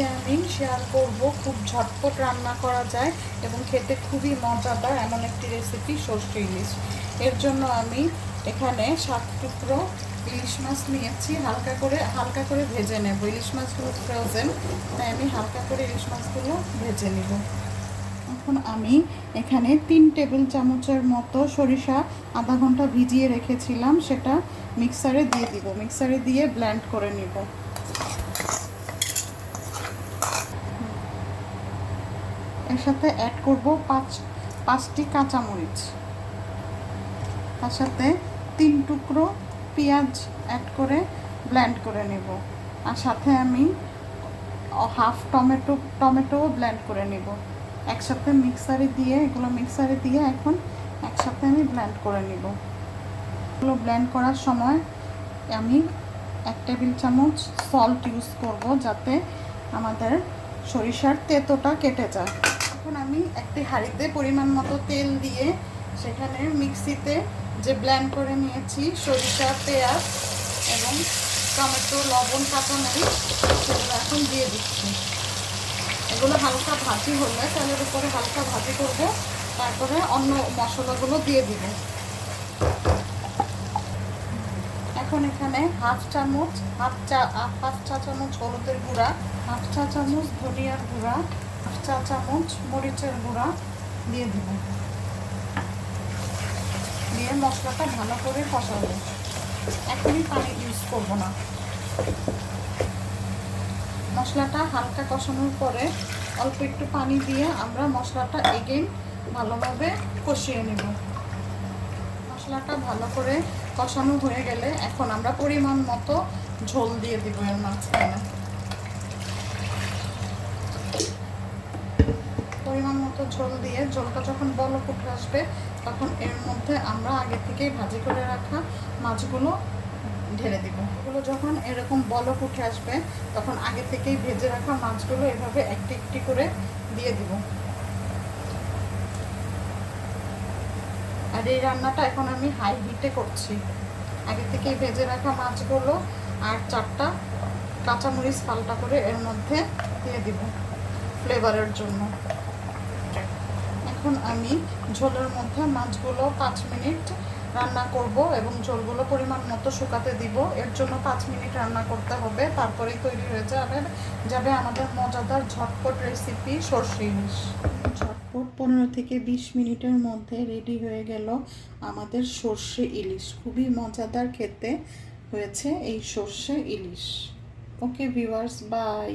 আজকে আমি শেয়ার করব খুব ঝটপট রান্না করা যায় এবং খেতে খুবই মজাদার এমন একটি রেসিপি সরষে ইলিশ। এর জন্য আমি এখানে 7 টুকরো ইলিশ মাছ নিয়েছি। হালকা করে ভেজে নেব। ইলিশ মাছগুলো ফ্রোজেন, তাই আমি হালকা করে ইলিশ মাছগুলো ভেজে নেব। এখন আমি এখানে 3 টেবিল চামচের মতো সরিষা আধা ঘন্টা ভিজিয়ে রেখেছিলাম, সেটা মিক্সারে দিয়ে দিব। মিক্সারে দিয়ে ব্লেন্ড করে নিব। এর সাথে অ্যাড করব পাঁচটি কাঁচামরিচ, তার সাথে 3 টুকরো পেঁয়াজ অ্যাড করে ব্লেন্ড করে নেব। আর সাথে আমি হাফ টমেটো ব্লেন্ড করে নেব। একসাথে মিক্সারে দিয়ে এখন একসাথে আমি ব্লেন্ড করে নেব। এগুলো ব্লেন্ড করার সময় আমি 1 টেবিল চামচ সল্ট ইউজ করব, যাতে আমাদের সরিষার তেঁতোটা কেটে যায়। এখন আমি একটি হাঁড়িতে পরিমাণ মতো তেল দিয়ে সেখানে মিক্সিতে যে ব্লেন্ড করে নিয়েছি সরিষা, পেঁয়াজ এবং টমেটো, লবণ, কাঁচামরিচ, সেগুলো এখন দিয়ে দিচ্ছি। এগুলো হালকা ভাজি হলে তেলের উপরে হালকা ভাজি করব, তারপরে অন্য মশলাগুলো দিয়ে দিব। এখন এখানে হাফ চা চামচ হলুদের গুঁড়া, হাফ চা চামচ ধনিয়ার গুঁড়া, হাফ চা চামচ মরিচের গুঁড়া দিয়ে দিব। দিয়ে মশলাটা ভালো করে কষাবো। এখনই পানি ইউজ করব না। মশলাটা হালকা কষানোর পরে অল্প একটু পানি দিয়ে আমরা মশলাটা এগেইন ভালোভাবে কষিয়ে নেব। মশলাটা ভালো করে কষানো হয়ে গেলে এখন আমরা পরিমাণ মতো ঝোল দিয়ে দিব এর মাঝখানে। পরিমাণ মতো ঝোল দিয়ে ঝোলটা যখন বলক উঠে আসবে, তখন এর মধ্যে আমরা আগে থেকেই ভাজি করে রাখা মাছগুলো ঢেলে দিব। এগুলো যখন এরকম বলক উঠে আসবে, তখন আগে থেকেই ভেজে রাখা মাছগুলো এভাবে একটি একটি করে দিয়ে দিব। আর এই রান্নাটা এখন আমি হাই হিটে করছি। আগে থেকেই ভেজে রাখা মাছগুলো আর 4টা কাঁচামরিচ পাল্টা করে এর মধ্যে দিয়ে দিব ফ্লেভারের জন্য। এখন আমি ঝোলের মধ্যে মাছগুলো 5 মিনিট রান্না করব এবং ঝোলগুলো পরিমাণ মতো শুকাতে দিব। এর জন্য 5 মিনিট রান্না করতে হবে, তারপরেই তৈরি হয়ে যাবে আমাদের মজাদার ঝটপট রেসিপি সরষে ইলিশ। ঝটপট 15 থেকে 20 মিনিটের মধ্যে রেডি হয়ে গেল আমাদের সরষে ইলিশ। খুবই মজাদার খেতে হয়েছে এই সরষে ইলিশ। Okay viewers, by.